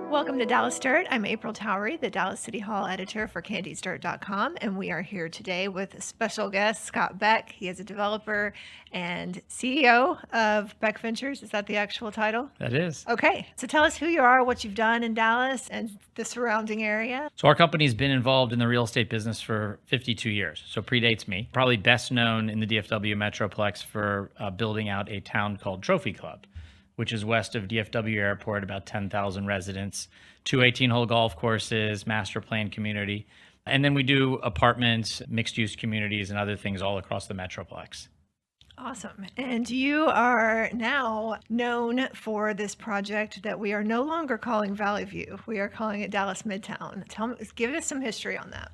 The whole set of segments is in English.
Welcome to Dallas Dirt. I'm April Towery, the Dallas City Hall editor for CandysDirt.com, and we are here today with a special guest, Scott Beck. He is a developer and CEO of Beck Ventures. Is that the actual title? That is. Okay, so tell us who you are, what you've done in Dallas and the surrounding area. So our company's been involved in the real estate business for 52 years, so predates me. Probably best known in the DFW Metroplex for building out a town called Trophy Club, which is west of DFW Airport, about 10,000 residents, two 18-hole golf courses, master plan community. And then we do apartments, mixed-use communities, and other things all across the Metroplex. Awesome. And you are now known for this project that we are no longer calling Valley View. We are calling it Dallas Midtown. Give us some history on that.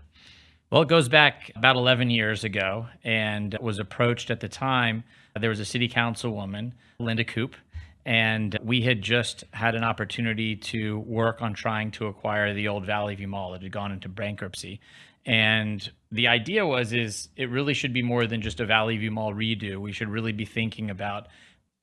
Well, it goes back about 11 years ago and was approached at the time. There was a city councilwoman, Linda Coop, and we had just had an opportunity to work on trying to acquire the old Valley View Mall that had gone into bankruptcy. And the idea is it really should be more than just a Valley View Mall redo. We should really be thinking about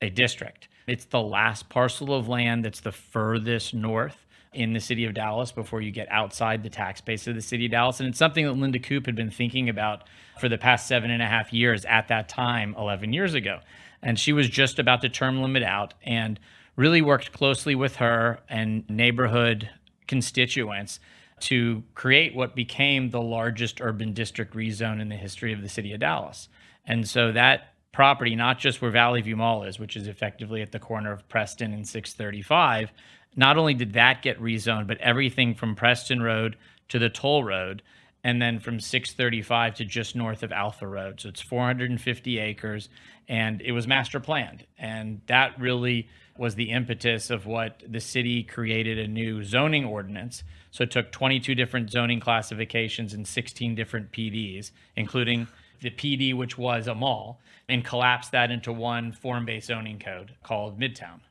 a district. It's the last parcel of land that's the furthest north in the city of Dallas before you get outside the tax base of the city of Dallas. And it's something that Linda Coop had been thinking about for the past 7.5 years at that time, 11 years ago. And she was just about to term limit out and really worked closely with her and neighborhood constituents to create what became the largest urban district rezone in the history of the city of Dallas. And so that property, not just where Valley View Mall is, which is effectively at the corner of Preston and 635, not only did that get rezoned, but everything from Preston Road to the toll road, and then from 635 to just north of Alpha Road. So it's 450 acres, and it was master planned. And that really was the impetus of what the city created a new zoning ordinance. So it took 22 different zoning classifications and 16 different PDs, including the PD, which was a mall, and collapsed that into one form-based zoning code called Midtown.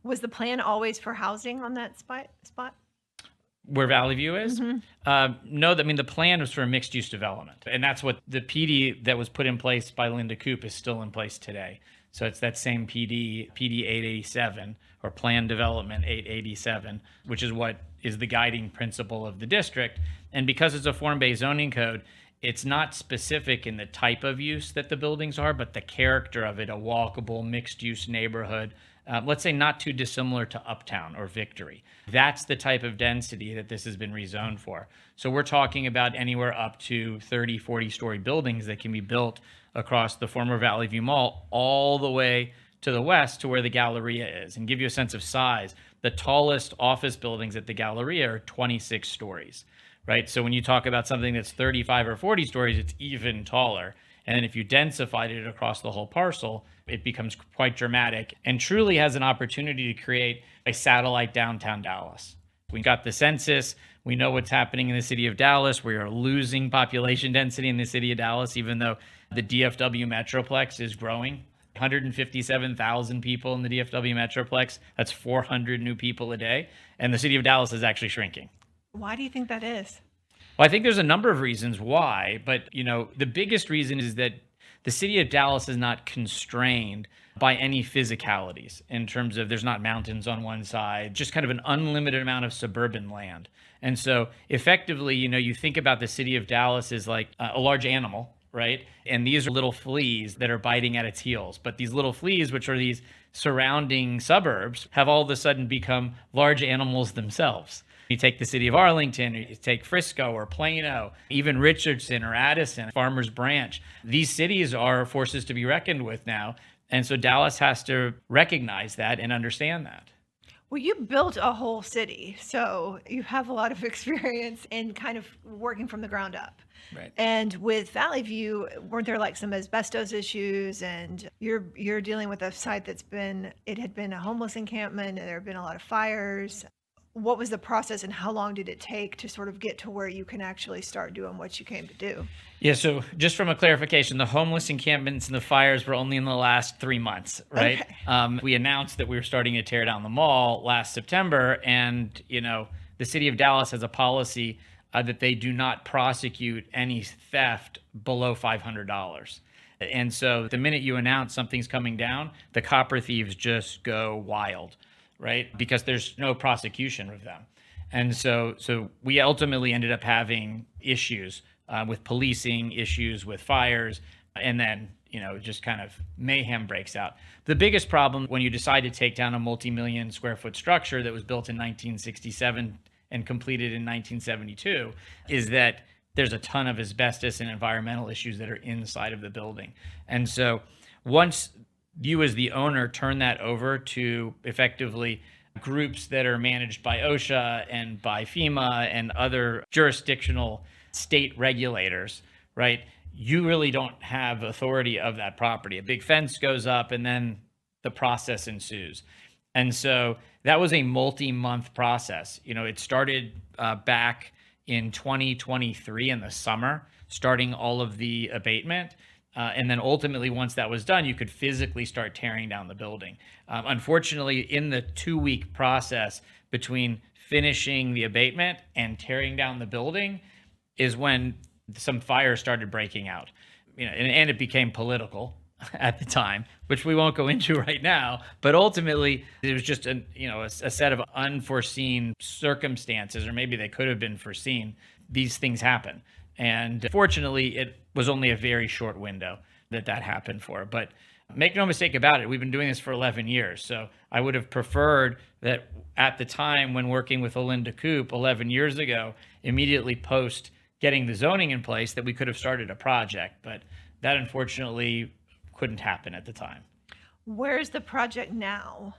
Was the plan always for housing on that spot? Where Valley View is? Mm-hmm. No, I mean, the plan was for a mixed-use development. And that's what the PD that was put in place by Linda Coop is still in place today. So it's that same PD 887, or Plan Development 887, which is what is the guiding principle of the district. And because it's a form-based zoning code, it's not specific in the type of use that the buildings are, but the character of it, a walkable, mixed-use neighborhood, let's say not too dissimilar to Uptown or Victory. That's the type of density that this has been rezoned for. So we're talking about anywhere up to 30, 40-story buildings that can be built across the former Valley View Mall all the way to the west to where the Galleria is. And give you a sense of size, the tallest office buildings at the Galleria are 26 stories, right? So when you talk about something that's 35 or 40 stories, it's even taller. And then if you densified it across the whole parcel, it becomes quite dramatic and truly has an opportunity to create a satellite downtown Dallas. We got the census. We know what's happening in the city of Dallas. We are losing population density in the city of Dallas, even though the DFW Metroplex is growing. 157,000 people in the DFW Metroplex. That's 400 new people a day. And the city of Dallas is actually shrinking. Why do you think that is? Well, I think there's a number of reasons why, but the biggest reason is that the city of Dallas is not constrained by any physicalities in terms of there's not mountains on one side, just kind of an unlimited amount of suburban land. And so effectively, you think about the city of Dallas as like a large animal, right? And these are little fleas that are biting at its heels. But these little fleas, which are these surrounding suburbs, have all of a sudden become large animals themselves. You take the city of Arlington, or you take Frisco or Plano, even Richardson or Addison, Farmers Branch. These cities are forces to be reckoned with now. And so Dallas has to recognize that and understand that. Well, you built a whole city, so you have a lot of experience in kind of working from the ground up. Right. And with Valley View, weren't there like some asbestos issues? And you're dealing with a site it had been a homeless encampment, and there have been a lot of fires. What was the process and how long did it take to sort of get to where you can actually start doing what you came to do? Yeah, so just from a clarification, the homeless encampments and the fires were only in the last 3 months, right? Okay. We announced that we were starting to tear down the mall last September, and the city of Dallas has a policy that they do not prosecute any theft below $500. And so the minute you announce something's coming down, the copper thieves just go wild. right? Because there's no prosecution of them. And so we ultimately ended up having issues with policing, issues with fires, and then, just kind of mayhem breaks out. The biggest problem when you decide to take down a multi-million square foot structure that was built in 1967 and completed in 1972 is that there's a ton of asbestos and environmental issues that are inside of the building. And so once you as the owner turn that over to effectively groups that are managed by OSHA and by FEMA and other jurisdictional state regulators, right? You really don't have authority of that property. A big fence goes up and then the process ensues. And so that was a multi-month process. It started back in 2023 in the summer, starting all of the abatement. And then ultimately, once that was done, you could physically start tearing down the building. Unfortunately, in the 2-week process between finishing the abatement and tearing down the building is when some fires started breaking out. And it became political at the time, which we won't go into right now. But ultimately, it was just a set of unforeseen circumstances, or maybe they could have been foreseen. These things happen. And fortunately, it was only a very short window that happened for. But make no mistake about it, we've been doing this for 11 years. So I would have preferred that at the time when working with Linda Coop 11 years ago, immediately post getting the zoning in place, that we could have started a project. But that unfortunately couldn't happen at the time. Where's the project now?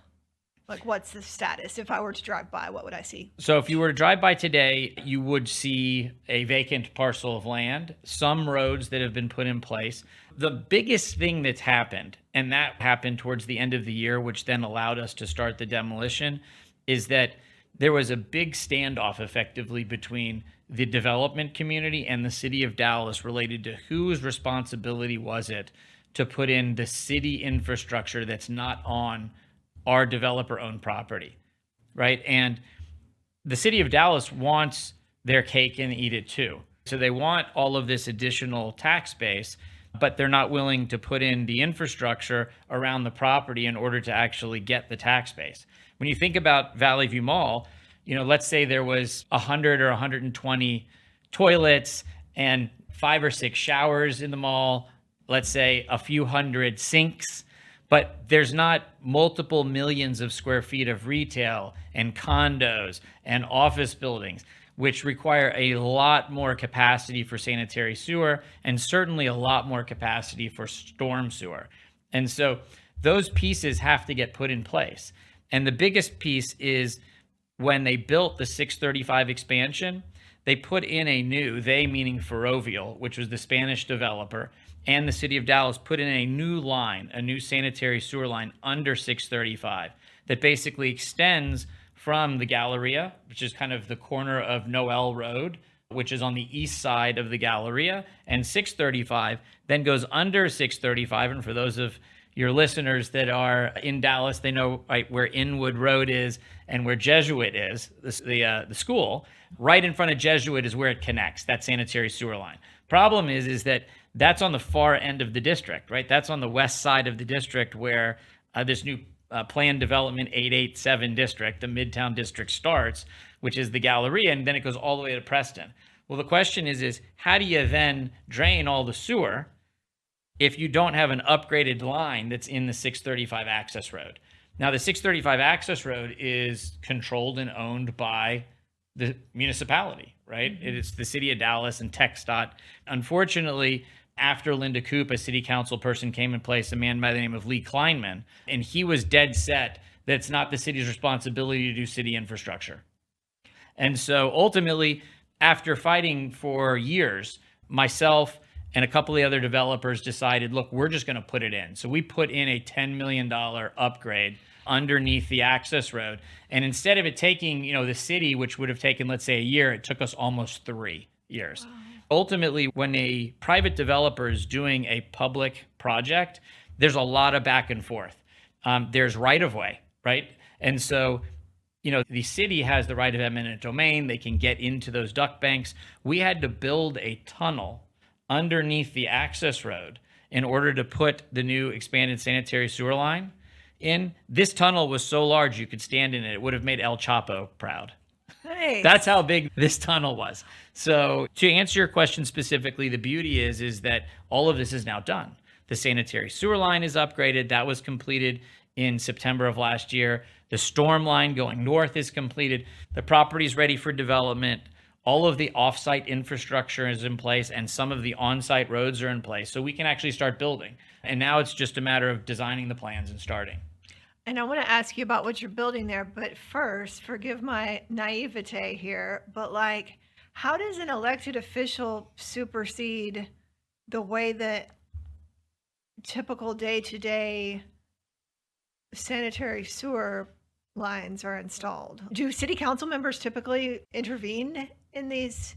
Like, what's the status? If I were to drive by, what would I see? So if you were to drive by today, you would see a vacant parcel of land, some roads that have been put in place. The biggest thing that's happened, and that happened towards the end of the year, which then allowed us to start the demolition, is that there was a big standoff effectively between the development community and the city of Dallas related to whose responsibility was it to put in the city infrastructure that's not on our developer-owned property, right? And the city of Dallas wants their cake and eat it too. So they want all of this additional tax base, but they're not willing to put in the infrastructure around the property in order to actually get the tax base. When you think about Valley View Mall, let's say there was 100 or 120 toilets and 5 or 6 showers in the mall, let's say a few hundred sinks, but there's not multiple millions of square feet of retail and condos and office buildings, which require a lot more capacity for sanitary sewer and certainly a lot more capacity for storm sewer. And so those pieces have to get put in place. And the biggest piece is when they built the 635 expansion, they put in they meaning Ferrovial, which was the Spanish developer, and the city of Dallas put in a new sanitary sewer line under 635 that basically extends from the Galleria, which is kind of the corner of Noel Road, which is on the east side of the Galleria, and 635 then goes under 635. And for those of your listeners that are in Dallas, they know right where Inwood Road is and where Jesuit is, the school. Right in front of Jesuit is where it connects, that sanitary sewer line. Problem is that that's on the far end of the district, right? That's on the west side of the district where this new planned development 887 district, the Midtown district starts, which is the Galleria, and then it goes all the way to Preston. Well, the question is how do you then drain all the sewer if you don't have an upgraded line that's in the 635 access road? Now, the 635 access road is controlled and owned by the municipality, right? Mm-hmm. It's the city of Dallas and TxDOT. Unfortunately, after Linda Coop, a city council person, came in place, a man by the name of Lee Kleinman, and he was dead set that it's not the city's responsibility to do city infrastructure. And so ultimately, after fighting for years, myself and a couple of the other developers decided, look, we're just going to put it in. So we put in a $10 million upgrade underneath the access road. And instead of it taking, the city, which would have taken, let's say, a year, it took us almost 3 years. Wow. Ultimately, when a private developer is doing a public project, there's a lot of back and forth. There's right of way, right? And so, the city has the right of eminent domain. They can get into those duct banks. We had to build a tunnel underneath the access road in order to put the new expanded sanitary sewer line in. This tunnel was so large you could stand in it. It would have made El Chapo proud. Nice. That's how big this tunnel was. So to answer your question specifically, the beauty is that all of this is now done. The sanitary sewer line is upgraded. That was completed in September of last year. The storm line going north is completed. The property is ready for development. All of the offsite infrastructure is in place, and some of the on-site roads are in place. So we can actually start building. And now it's just a matter of designing the plans and starting. And I want to ask you about what you're building there, but first, forgive my naivete here, but like, how does an elected official supersede the way that typical day-to-day sanitary sewer lines are installed? Do city council members typically intervene in these?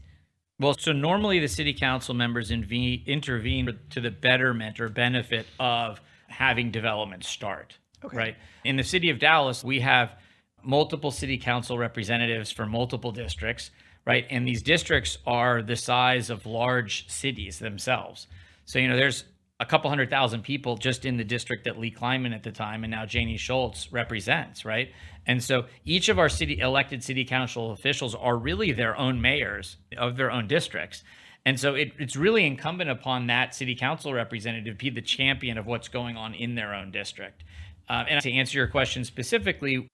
Well, so normally the city council members intervene to the betterment or benefit of having development start. Okay. Right. In the city of Dallas, we have multiple city council representatives for multiple districts, right? And these districts are the size of large cities themselves. So, there's a couple 100,000 people just in the district that Lee Kleinman at the time and now Janie Schultz represents, right? And so each of our elected city council officials are really their own mayors of their own districts. And so it's really incumbent upon that city council representative to be the champion of what's going on in their own district. And to answer your question specifically,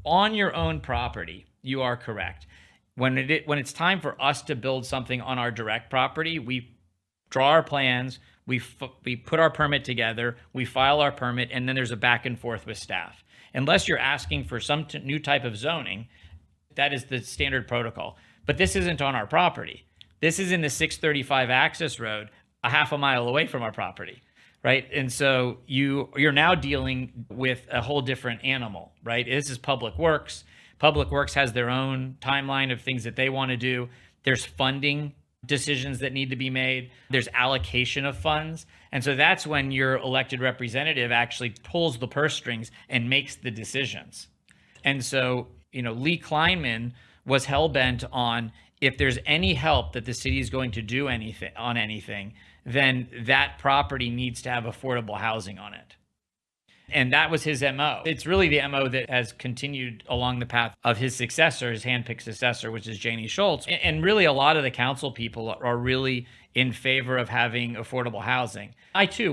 on your own property, you are correct. When it's time for us to build something on our direct property, we draw our plans, we put our permit together, we file our permit, and then there's a back and forth with staff. Unless you're asking for some new type of zoning, that is the standard protocol. But this isn't on our property. This is in the 635 access road, a half a mile away from our property. Right. And so you're now dealing with a whole different animal, right? This is Public Works. Public Works has their own timeline of things that they want to do. There's funding decisions that need to be made. There's allocation of funds. And so that's when your elected representative actually pulls the purse strings and makes the decisions. And so, Lee Kleinman was hell-bent on, if there's any help that the city is going to do anything, then that property needs to have affordable housing on it. And that was his MO. It's really the MO that has continued along the path of his successor, his handpicked successor, which is Janie Schultz. And really a lot of the council people are really in favor of having affordable housing.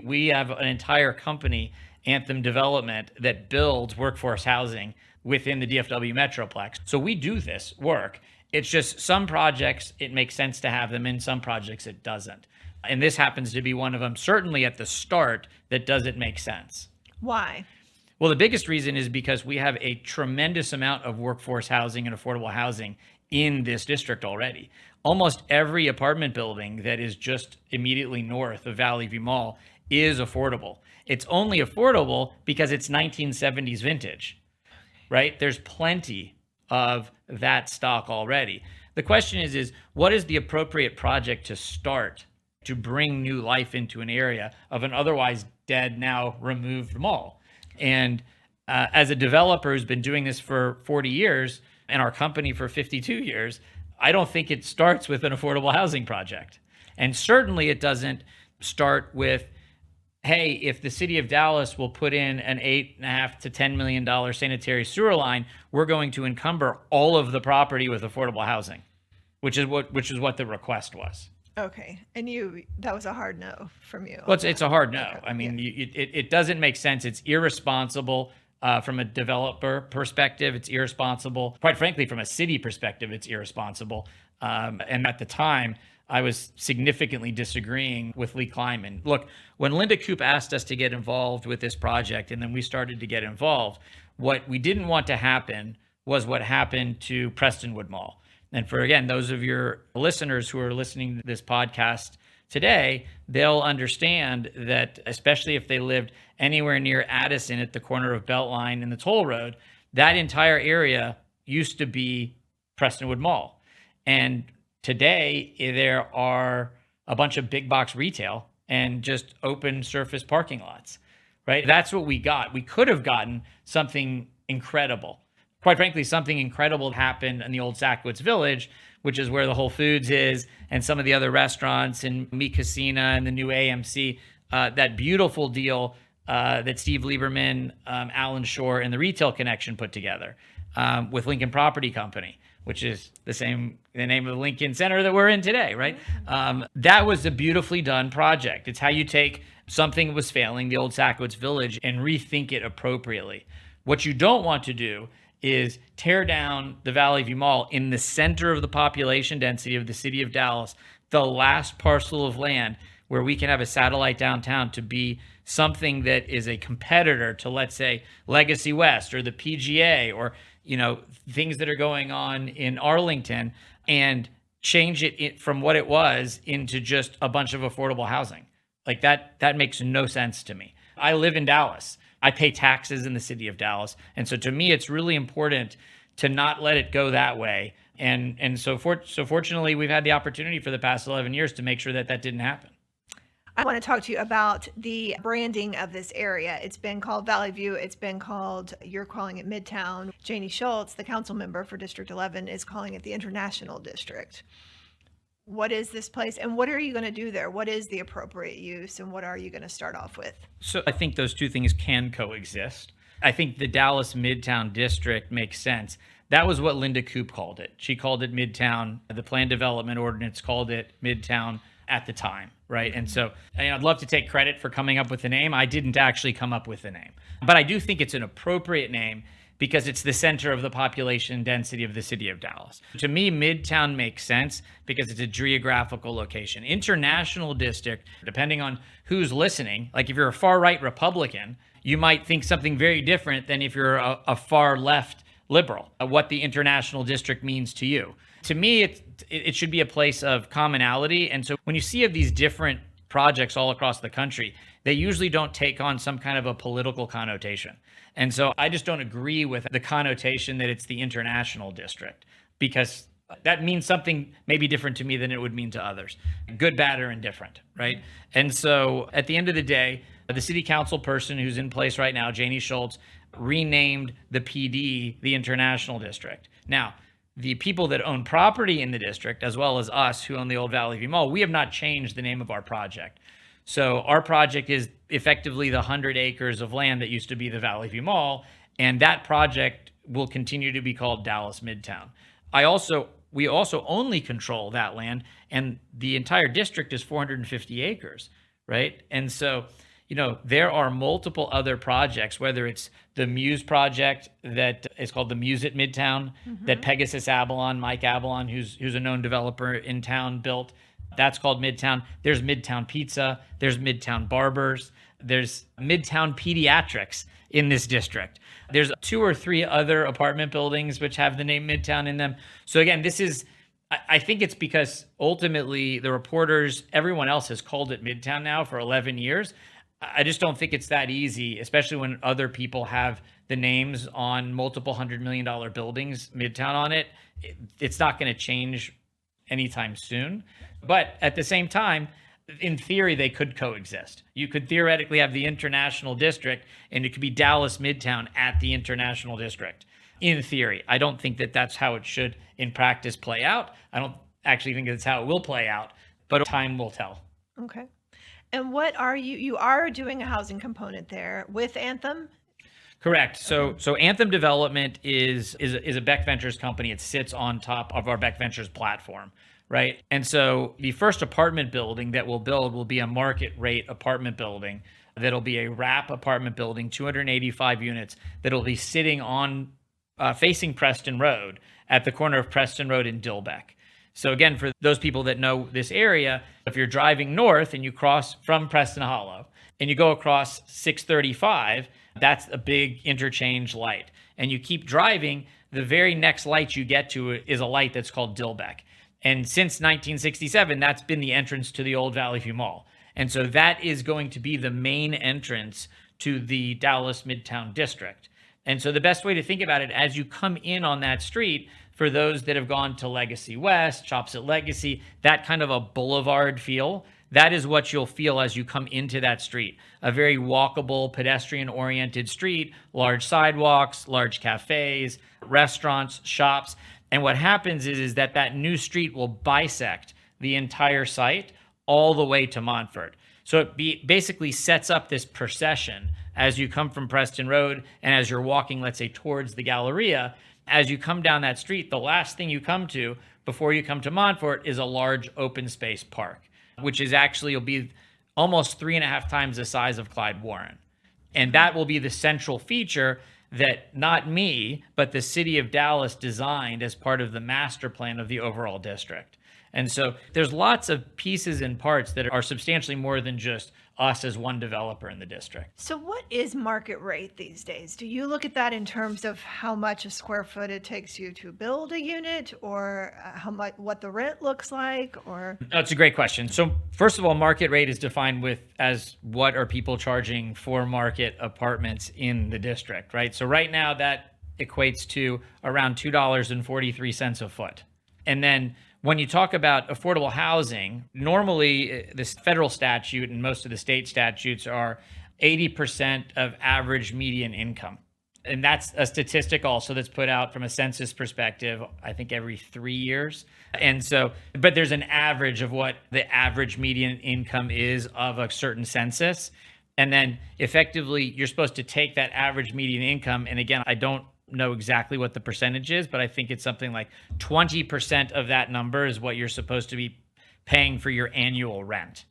We have an entire company, Anthem Development, that builds workforce housing within the DFW Metroplex. So we do this work. It's just some projects, it makes sense to have them in, some projects it doesn't. And this happens to be one of them, certainly at the start, that doesn't make sense. Why? Well, the biggest reason is because we have a tremendous amount of workforce housing and affordable housing in this district already. Almost every apartment building that is just immediately north of Valley View Mall is affordable. It's only affordable because it's 1970s vintage, right? There's plenty of that stock already. The question is what is the appropriate project to start to bring new life into an area of an otherwise dead, now removed mall? And as a developer who's been doing this for 40 years and our company for 52 years, I don't think it starts with an affordable housing project. And certainly it doesn't start with, hey, if the city of Dallas will put in an $8.5 to $10 million sanitary sewer line, we're going to encumber all of the property with affordable housing, which is what the request was. Okay. And that was a hard no from you. Well, it's a hard no. Okay. I mean, it doesn't make sense. It's irresponsible from a developer perspective. It's irresponsible. Quite frankly, from a city perspective, it's irresponsible. And at the time, I was significantly disagreeing with Lee Kleinman. Look, when Linda Coop asked us to get involved with this project, and then we started to get involved, what we didn't want to happen was what happened to Prestonwood Mall. And for, again, those of your listeners who are listening to this podcast today, they'll understand that, especially if they lived anywhere near Addison at the corner of Beltline and the toll road, that entire area used to be Prestonwood Mall. And today, there are a bunch of big box retail and just open surface parking lots, right? That's what we got. We could have gotten something incredible. Quite frankly, something incredible happened in the old Sackwoods Village, which is where the Whole Foods is, and some of the other restaurants, and Mi Casina and the new AMC. That beautiful deal that Steve Lieberman, Alan Shore, and the Retail Connection put together with Lincoln Property Company, which is the name of the Lincoln Center that we're in today, right? That was a beautifully done project. It's how you take something that was failing, the old Sackowitz Village, and rethink it appropriately. What you don't want to do is tear down the Valley View Mall in the center of the population density of the city of Dallas, the last parcel of land where we can have a satellite downtown to be something that is a competitor to, let's say, Legacy West or the PGA or, things that are going on in Arlington, and change it from what it was into just a bunch of affordable housing. Like that makes no sense to me. I live in Dallas. I pay taxes in the city of Dallas. And so to me, it's really important to not let it go that way. And so fortunately, we've had the opportunity for the past 11 years to make sure that didn't happen. I want to talk to you about the branding of this area. It's been called Valley View. It's been called, you're calling it Midtown. Janie Schultz, the council member for District 11, is calling it the International District. What is this place and what are you going to do there? What is the appropriate use and what are you going to start off with? So I think those two things can coexist. I think the Dallas Midtown District makes sense. That was what Linda Koop called it. She called it Midtown. The Plan Development Ordinance called it Midtown at the time, right? And so I'd love to take credit for coming up with the name. I didn't actually come up with the name. But I do think it's an appropriate name because it's the center of the population density of the city of Dallas. To me, Midtown makes sense because it's a geographical location. International District, depending on who's listening, like if you're a far-right Republican, you might think something very different than if you're a far-left liberal, what the International District means to you. To me, it should be a place of commonality. And so when you see of these different projects all across the country, they usually don't take on some kind of a political connotation. And so I just don't agree with the connotation that it's the International District, because that means something maybe different to me than it would mean to others, good, bad, or indifferent, right? And so at the end of the day, the city council person who's in place right now, Janie Schultz, renamed the PD the International District. Now, the people that own property in the district, as well as us who own the old Valley View Mall, we have not changed the name of our project. So our project is effectively the 100 acres of land that used to be the Valley View Mall, and that project will continue to be called Dallas Midtown. We also only control that land, and the entire district is 450 acres, right? And so, there are multiple other projects, whether it's the Muse project that is called the Muse at Midtown, that Pegasus Avalon, Mike Avalon, who's a known developer in town, built. That's called Midtown. There's Midtown Pizza. There's Midtown Barbers. There's Midtown Pediatrics in this district. There's 2 or 3 other apartment buildings which have the name Midtown in them. So again, I think it's because ultimately the reporters, everyone else has called it Midtown now for 11 years. I just don't think it's that easy, especially when other people have the names on multiple $100 million buildings, Midtown on it. It's not going to change anytime soon. But at the same time, in theory, they could coexist. You could theoretically have the International District and it could be Dallas Midtown at the International District. In theory, I don't think that that's how it should in practice play out. I don't actually think that's how it will play out, but time will tell. Okay. And what are you are doing a housing component there with Anthem? Correct. So Anthem Development is a Beck Ventures company. It sits on top of our Beck Ventures platform, right? And so the first apartment building that we'll build will be a market rate apartment building. That'll be a wrap apartment building, 285 units, that'll be sitting on facing Preston Road at the corner of Preston Road and Dilbeck. So again, for those people that know this area, if you're driving north and you cross from Preston Hollow and you go across 635, that's a big interchange light. And you keep driving, the very next light you get to is a light that's called Dilbeck. And since 1967, that's been the entrance to the old Valley View Mall. And so that is going to be the main entrance to the Dallas Midtown District. And so the best way to think about it as you come in on that street, for those that have gone to Legacy West, Shops at Legacy, that kind of a boulevard feel, that is what you'll feel as you come into that street. A very walkable, pedestrian-oriented street, large sidewalks, large cafes, restaurants, shops. And what happens is that new street will bisect the entire site all the way to Montford. So it basically sets up this procession as you come from Preston Road and as you're walking, let's say, towards the Galleria. As you come down that street, the last thing you come to before you come to Montfort is a large open space park, which is actually will be almost 3.5 times the size of Clyde Warren. And that will be the central feature that not me, but the city of Dallas designed as part of the master plan of the overall district. And so there's lots of pieces and parts that are substantially more than just us as one developer in the district. So what is market rate these days? Do you look at that in terms of how much a square foot it takes you to build a unit, or how much, what the rent looks like, or? That's a great question. So first of all, market rate is defined as what are people charging for market apartments in the district, right? So right now that equates to around $2.43 a foot. And then when you talk about affordable housing, normally this federal statute and most of the state statutes are 80% of average median income. And that's a statistic also that's put out from a census perspective, I think every 3 years. And so, but there's an average of what the average median income is of a certain census. And then effectively, you're supposed to take that average median income. And again, I don't know exactly what the percentage is, but I think it's something like 20% of that number is what you're supposed to be paying for your annual rent.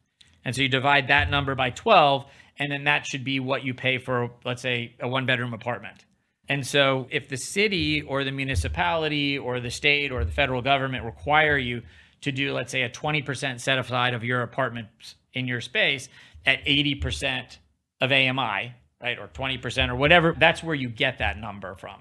And so you divide that number by 12, and then that should be what you pay for, let's say, a one-bedroom apartment. And so if the city or the municipality or the state or the federal government require you to do, let's say, a 20% set aside of your apartments in your space at 80% of AMI, right, or 20% or whatever, that's where you get that number from.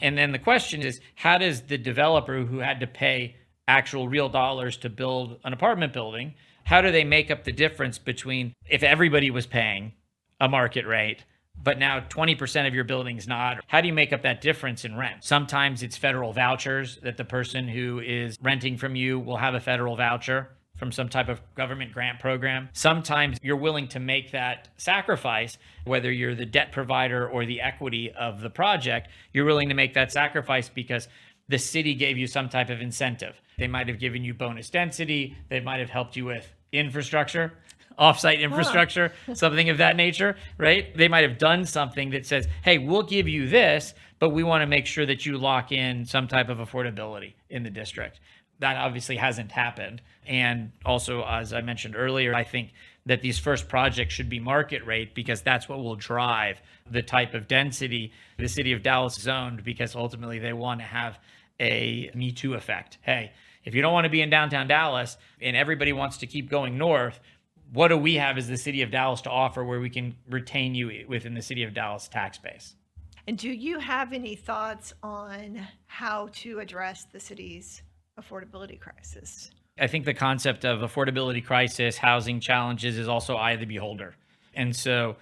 And then the question is, how does the developer who had to pay actual real dollars to build an apartment building, how do they make up the difference between if everybody was paying a market rate, but now 20% of your building's not? How do you make up that difference in rent? Sometimes it's federal vouchers that the person who is renting from you will have a federal voucher from some type of government grant program. Sometimes you're willing to make that sacrifice, whether you're the debt provider or the equity of the project, you're willing to make that sacrifice because the city gave you some type of incentive. They might have given you bonus density. They might have helped you with infrastructure, offsite infrastructure, something of that nature, right? They might have done something that says, hey, we'll give you this, but we want to make sure that you lock in some type of affordability in the district. That obviously hasn't happened. And also, as I mentioned earlier, I think that these first projects should be market rate because that's what will drive the type of density the city of Dallas zoned, because ultimately they want to have a Me Too effect. Hey, if you don't want to be in downtown Dallas and everybody wants to keep going north, what do we have as the city of Dallas to offer where we can retain you within the city of Dallas tax base? And do you have any thoughts on how to address the city's affordability crisis? I think the concept of affordability crisis, housing challenges is also eye of the beholder. And so,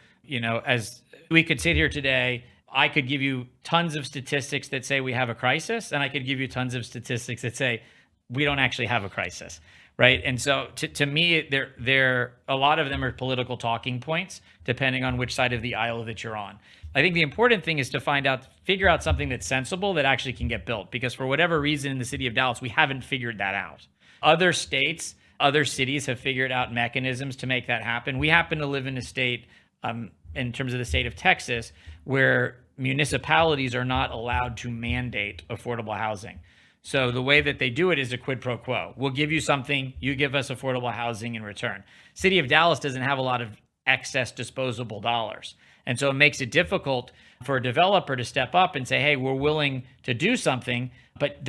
as we could sit here today, I could give you tons of statistics that say we have a crisis, and I could give you tons of statistics that say we don't actually have a crisis, right? And so to me, there a lot of them are political talking points, depending on which side of the aisle that you're on. I think the important thing is to figure out something that's sensible that actually can get built, because for whatever reason in the city of Dallas, we haven't figured that out. Other states, other cities have figured out mechanisms to make that happen. We happen to live in a state, in terms of the state of Texas, where municipalities are not allowed to mandate affordable housing. So the way that they do it is a quid pro quo. We'll give you something, you give us affordable housing in return. City of Dallas doesn't have a lot of excess disposable dollars. And so it makes it difficult for a developer to step up and say, hey, we're willing to do something, but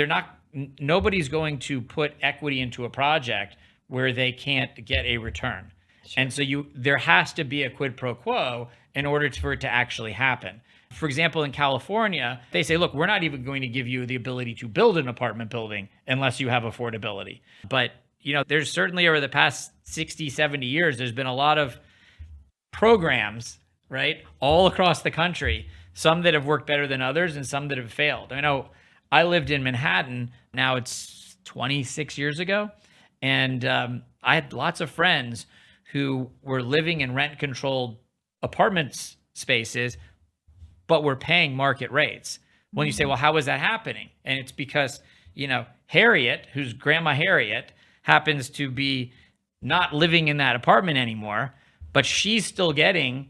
nobody's going to put equity into a project where they can't get a return. Sure. And so there has to be a quid pro quo in order for it to actually happen. For example, in California, they say, look, we're not even going to give you the ability to build an apartment building unless you have affordability. But, there's certainly over the past 60, 70 years, there's been a lot of programs, right, all across the country, some that have worked better than others and some that have failed. I know I lived in Manhattan, now it's 26 years ago, and I had lots of friends who were living in rent-controlled apartment spaces, but were paying market rates. When you say, well, how is that happening? And it's because, Harriet, who's Grandma Harriet, happens to be not living in that apartment anymore, but she's still getting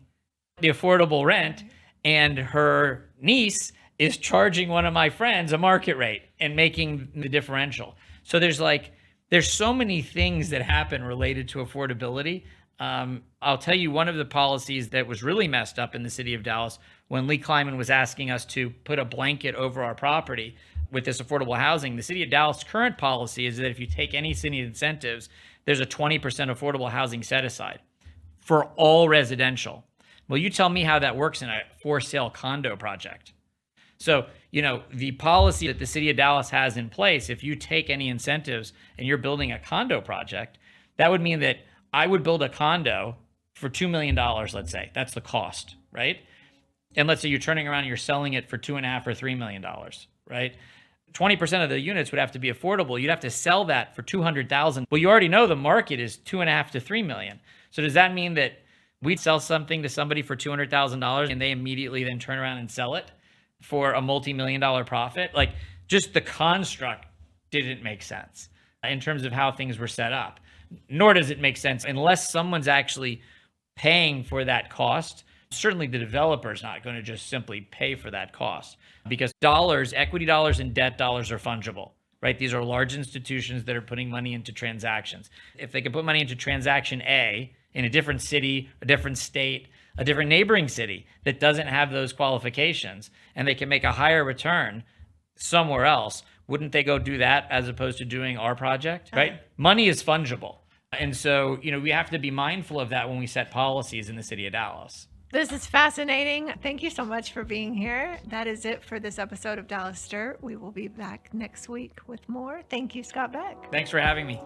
the affordable rent, and her niece is charging one of my friends a market rate and making the differential. So there's so many things that happen related to affordability. I'll tell you one of the policies that was really messed up in the city of Dallas when Lee Kleiman was asking us to put a blanket over our property with this affordable housing. The city of Dallas' current policy is that if you take any city incentives, there's a 20% affordable housing set aside for all residential. Well, you tell me how that works in a for sale condo project. So, the policy that the city of Dallas has in place, if you take any incentives and you're building a condo project, that would mean that I would build a condo for $2 million, let's say. That's the cost, right? And let's say you're turning around and you're selling it for $2.5 or $3 million, right? 20% of the units would have to be affordable. You'd have to sell that for $200,000. Well, you already know the market is $2.5 to $3 million. So does that mean that we'd sell something to somebody for $200,000 and they immediately then turn around and sell it for a multi-million-dollar profit? Like, just the construct didn't make sense in terms of how things were set up. Nor does it make sense unless someone's actually paying for that cost. Certainly the developer's not going to just simply pay for that cost, because equity dollars and debt dollars are fungible, right? These are large institutions that are putting money into transactions. If they can put money into transaction A in a different city, a different state, a different neighboring city that doesn't have those qualifications, and they can make a higher return somewhere else, wouldn't they go do that as opposed to doing our project, right? Money is fungible. And so, we have to be mindful of that when we set policies in the city of Dallas. This is fascinating. Thank you so much for being here. That is it for this episode of Dallas Dirt. We will be back next week with more. Thank you, Scott Beck. Thanks for having me.